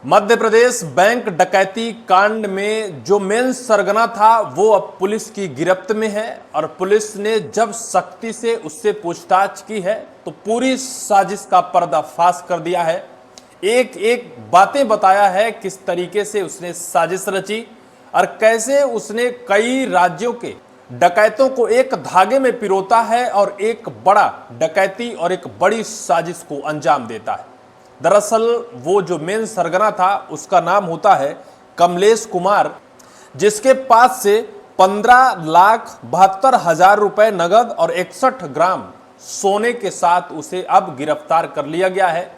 Madhya Pradesh bank डकैती कांड में जो मेन सरगना था वो अब पुलिस की गिरफ्त में है और पुलिस ने जब सख्ती से उससे पूछताछ की है तो पूरी साजिश का पर्दाफाश कर दिया है। एक एक बातें बताया है किस तरीके से उसने साजिश रची और कैसे उसने कई राज्यों के डकैतों को एक धागे में पिरोता है और एक बड़ा डकैती और एक बड़ी साजिश को अंजाम देता है। दरअसल वो जो मेन सरगना था उसका नाम होता है कमलेश कुमार, जिसके पास से 15,72,000 रुपए नगद और 61 ग्राम सोने के साथ उसे अब गिरफ्तार कर लिया गया है,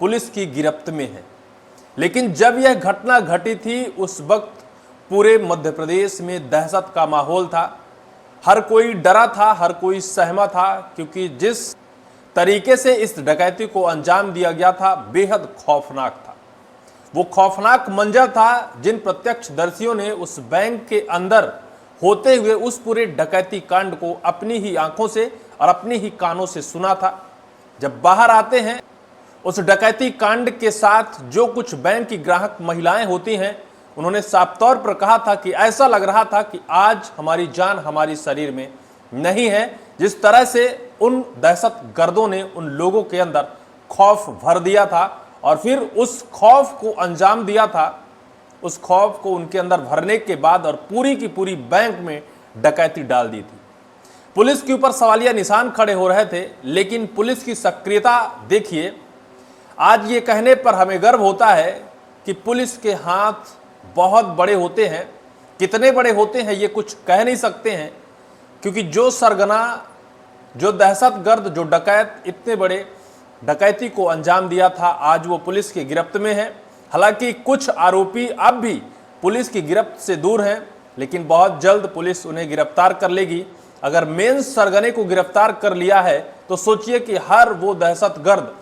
पुलिस की गिरफ्त में है। लेकिन जब यह घटना घटी थी उस वक्त पूरे मध्य प्रदेश में दहशत का माहौल था। हर कोई डरा था, हर कोई सहमा था, क्योंकि जिस तरीके से इस डकैती को अंजाम दिया गया था बेहद खौफनाक था। वो खौफनाक मंजर था जिन प्रत्यक्षदर्शियों ने उस बैंक के अंदर होते हुए उस पूरे डकैती कांड को अपनी ही आंखों से और अपनी ही कानों से सुना था। जब बाहर आते हैं उस डकैती कांड के साथ जो कुछ बैंक की ग्राहक महिलाएं होती हैं, उन्होंने साफ तौर पर कहा था कि ऐसा लग रहा था कि आज हमारी जान हमारी शरीर में नहीं है। जिस तरह से उन दहशतगर्दों ने उन लोगों के अंदर खौफ भर दिया था और फिर उस खौफ को अंजाम दिया था, उस खौफ को उनके अंदर भरने के बाद और पूरी की पूरी बैंक में डकैती डाल दी थी। पुलिस के ऊपर सवालिया निशान खड़े हो रहे थे, लेकिन पुलिस की सक्रियता देखिए। आज ये कहने पर हमें गर्व होता है कि पुलिस के हाथ बहुत बड़े होते हैं। कितने बड़े होते हैं ये कुछ कह नहीं सकते हैं, क्योंकि जो सरगना, जो दहशतगर्द, जो डकैत इतने बड़े डकैती को अंजाम दिया था, आज वो पुलिस की गिरफ्त में है। हालांकि कुछ आरोपी अब भी पुलिस की गिरफ्त से दूर हैं, लेकिन बहुत जल्द पुलिस उन्हें गिरफ्तार कर लेगी। अगर मेन सरगने को गिरफ्तार कर लिया है तो सोचिए कि हर वो दहशतगर्द,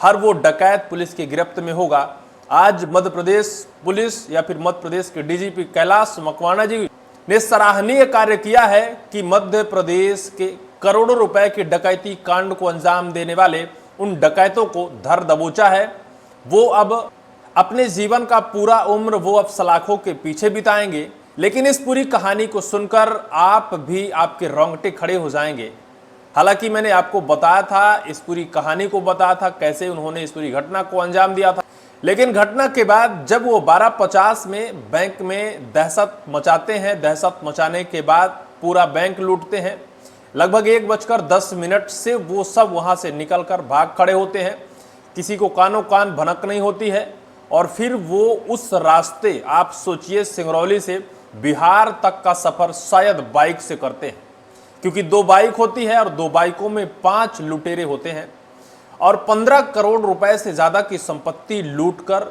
हर वो डकैत पुलिस की गिरफ्त में होगा। आज मध्य प्रदेश पुलिस या फिर मध्य प्रदेश के डीजीपी कैलाश मकवाना जी ने सराहनीय कार्य किया है कि मध्य प्रदेश के करोड़ों रुपए के डकैती कांड को अंजाम देने वाले उन डकैतों को धर दबोचा है। वो अब अपने जीवन का पूरा उम्र वो अब सलाखों के पीछे बिताएंगे। लेकिन इस पूरी कहानी को सुनकर आप भी, आपके रोंगटे खड़े हो जाएंगे। हालांकि मैंने आपको बताया था, इस पूरी कहानी को बताया था कैसे उन्होंने इस पूरी घटना को अंजाम दिया था। लेकिन घटना के बाद जब वो 12:50 में बैंक में दहशत मचाते हैं, दहशत मचाने के बाद पूरा बैंक लूटते हैं, लगभग 1:10 से वो सब वहां से निकलकर भाग खड़े होते हैं। किसी को कानों कान भनक नहीं होती है और फिर वो उस रास्ते, आप सोचिए, सिंगरौली से बिहार तक का सफर शायद बाइक से करते हैं, क्योंकि 2 बाइक होती है और 2 बाइकों में 5 लुटेरे होते हैं और 15 करोड़ रुपए से ज्यादा की संपत्ति लूटकर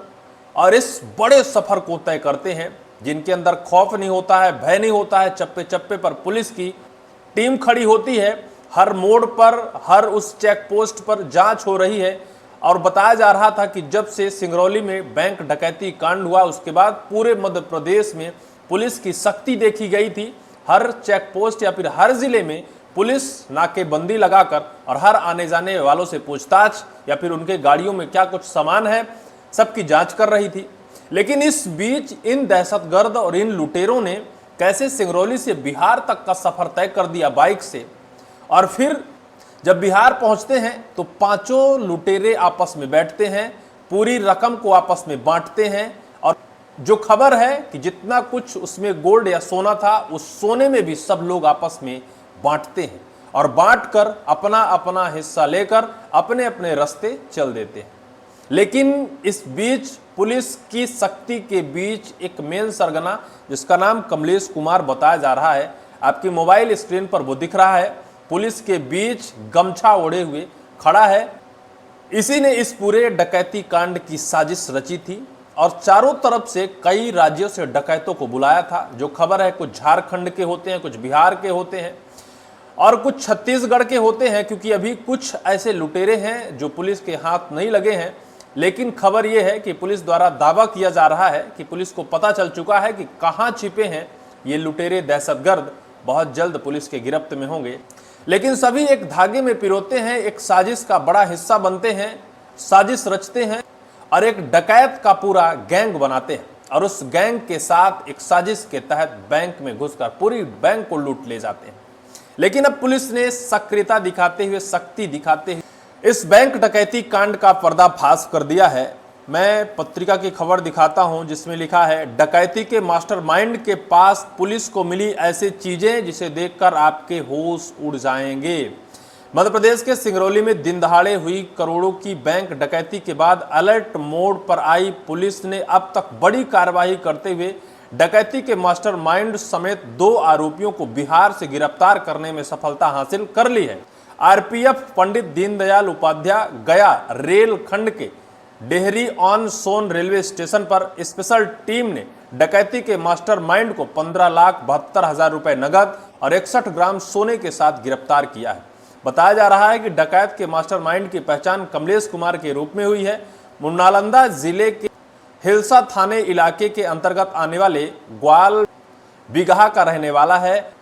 और इस बड़े सफर को तय करते हैं, जिनके अंदर खौफ नहीं होता है, भय नहीं होता है। चप्पे चप्पे पर पुलिस की टीम खड़ी होती है, हर मोड़ पर, हर उस चेक पोस्ट पर जांच हो रही है। और बताया जा रहा था कि जब से सिंगरौली में बैंक डकैती कांड हुआ उसके बाद पूरे मध्य प्रदेश में पुलिस की सख्ती देखी गई थी। हर चेक पोस्ट या फिर हर जिले में पुलिस नाकेबंदी लगाकर और हर आने जाने वालों से पूछताछ या फिर उनके गाड़ियों में क्या कुछ सामान है सबकी जांच कर रही थी। लेकिन इस बीच इन दहशतगर्द और इन लुटेरों ने कैसे सिंगरौली से बिहार तक का सफर तय कर दिया बाइक से, और फिर जब बिहार पहुंचते हैं तो 5 लुटेरे आपस में बैठते हैं, पूरी रकम को आपस में बांटते हैं और जो खबर है कि जितना कुछ उसमें गोल्ड या सोना था उस सोने में भी सब लोग आपस में बांटते हैं और बांटकर अपना अपना हिस्सा लेकर अपने अपने रास्ते चल देते हैं। लेकिन इस बीच पुलिस की सख्ती के बीच एक मेन सरगना, जिसका नाम कमलेश कुमार बताया जा रहा है, आपकी मोबाइल स्क्रीन पर वो दिख रहा है, पुलिस के बीच गमछा ओढ़े हुए खड़ा है। इसी ने इस पूरे डकैती कांड की साजिश रची थी और चारों तरफ से कई राज्यों से डकैतों को बुलाया था। जो खबर है कुछ झारखंड के होते हैं, कुछ बिहार के होते हैं और कुछ छत्तीसगढ़ के होते हैं, क्योंकि अभी कुछ ऐसे लुटेरे हैं जो पुलिस के हाथ नहीं लगे हैं। लेकिन खबर यह है कि पुलिस द्वारा दावा किया जा रहा है कि पुलिस को पता चल चुका है कि कहां छिपे हैं ये लुटेरे दहशतगर्द। बहुत जल्द पुलिस के गिरफ्त में होंगे। लेकिन सभी एक धागे में पिरोते हैं, एक साजिश का बड़ा हिस्सा बनते हैं, साजिश रचते हैं और एक डकैत का पूरा गैंग बनाते हैं और उस गैंग के साथ एक साजिश के तहत बैंक में घुसकर पूरी बैंक को लूट ले जाते हैं। लेकिन अब पुलिस ने सक्रियता दिखाते हुए, शक्ति दिखाते हुए इस बैंक डकैती कांड का पर्दाफाश कर दिया है। मैं पत्रिका की खबर दिखाता हूं जिसमें लिखा है, डकैती के मास्टरमाइंड के पास पुलिस को मिली ऐसी चीजें जिसे देखकर आपके होश उड़ जाएंगे। मध्य प्रदेश के सिंगरौली में दिन दहाड़े हुई करोड़ों की बैंक डकैती के बाद अलर्ट मोड पर आई पुलिस ने अब तक बड़ी कार्रवाई करते हुए डकैती के मास्टरमाइंड समेत 2 आरोपियों को बिहार से गिरफ्तार करने में सफलता हासिल कर ली है। आरपीएफ पंडित दीनदयाल उपाध्याय गया रेल खंड के डेहरी ऑन सोन रेलवे स्टेशन पर स्पेशल टीम ने डकैती के मास्टरमाइंड को 15,72,000 रुपए नगद और 61 ग्राम सोने के साथ गिरफ्तार किया है। बताया जा रहा है कि डकैत के मास्टरमाइंड की पहचान कमलेश कुमार के रूप में हुई है। नालंदा जिले के हिलसा थाने इलाके के अंतर्गत आने वाले ग्वाल बिगहा का रहने वाला है।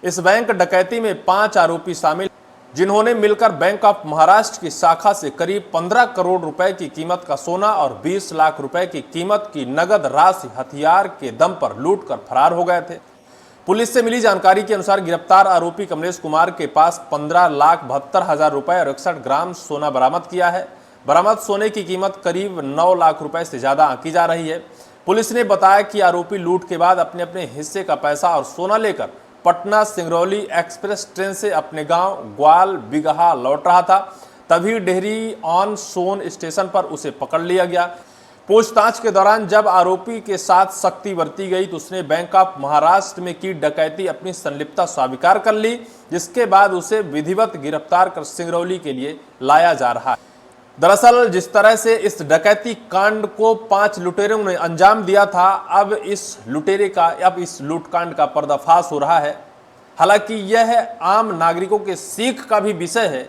इस बैंक डकैती में 5 आरोपी शामिल, जिन्होंने मिलकर बैंक ऑफ महाराष्ट्र की शाखा से करीब 15 करोड़ रुपए की कीमत का सोना और 20 लाख रुपए की कीमत की नगद राशि हथियार के दम पर लूटकर फरार हो गए थे। पुलिस से मिली जानकारी के अनुसार गिरफ्तार आरोपी कमलेश कुमार के पास 15,72,000 रुपए और 61 ग्राम सोना बरामद किया है। बरामद सोने की कीमत करीब 9 लाख रुपए से ज्यादा आंकी जा रही है। पुलिस ने बताया कि आरोपी लूट के बाद अपने अपने हिस्से का पैसा और सोना लेकर पटना सिंगरौली एक्सप्रेस ट्रेन से अपने गांव ग्वाल बिगहा लौट रहा था। तभी डेहरी ऑन सोन स्टेशन पर उसे पकड़ लिया गया। पूछताछ के दौरान जब आरोपी के साथ सख्ती बरती गई तो उसने बैंक ऑफ महाराष्ट्र में की डकैती अपनी संलिप्तता स्वीकार कर ली, जिसके बाद उसे विधिवत गिरफ्तार कर सिंगरौली के लिए लाया जा रहा है। दरअसल जिस तरह से इस डकैती कांड को 5 लुटेरों ने अंजाम दिया था, अब इस लूटकांड का पर्दाफाश हो रहा है। हालांकि यह आम नागरिकों के सीख का भी विषय है।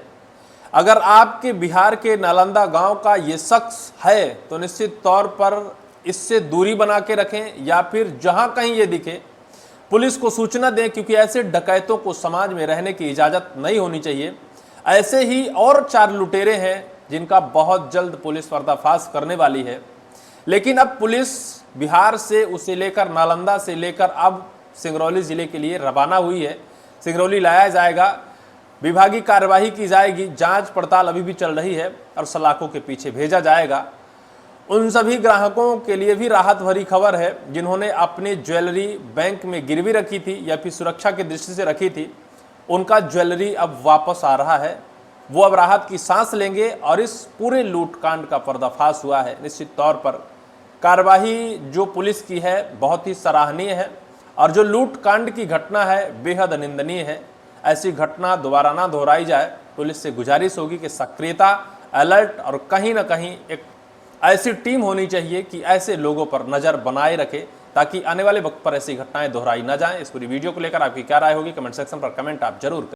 अगर आपके बिहार के नालंदा गांव का ये शख्स है तो निश्चित तौर पर इससे दूरी बना के रखें या फिर जहां कहीं ये दिखे पुलिस को सूचना दें, क्योंकि ऐसे डकैतों को समाज में रहने की इजाजत नहीं होनी चाहिए। ऐसे ही और 4 लुटेरे हैं जिनका बहुत जल्द पुलिस पर्दाफाश करने वाली है। लेकिन अब पुलिस बिहार से उसे लेकर, नालंदा से लेकर अब सिंगरौली जिले के लिए रवाना हुई है। सिंगरौली लाया जाएगा, विभागीय कार्यवाही की जाएगी, जांच पड़ताल अभी भी चल रही है और सलाखों के पीछे भेजा जाएगा। उन सभी ग्राहकों के लिए भी राहत भरी खबर है जिन्होंने अपनी ज्वेलरी बैंक में गिरवी रखी थी या फिर सुरक्षा की दृष्टि से रखी थी। उनका ज्वेलरी अब वापस आ रहा है, वो अब राहत की सांस लेंगे और इस पूरे लूटकांड का पर्दाफाश हुआ है। निश्चित तौर पर कार्यवाही जो पुलिस की है बहुत ही सराहनीय है और जो लूटकांड की घटना है बेहद निंदनीय है। ऐसी घटना दोबारा ना दोहराई जाए। पुलिस से गुजारिश होगी कि सक्रियता, अलर्ट और कहीं ना कहीं एक ऐसी टीम होनी चाहिए कि ऐसे लोगों पर नज़र बनाए रखे ताकि आने वाले वक्त पर ऐसी घटनाएं दोहराई ना जाएं। इस पूरी वीडियो को लेकर आपकी क्या राय होगी कमेंट सेक्शन पर कमेंट आप जरूर करें।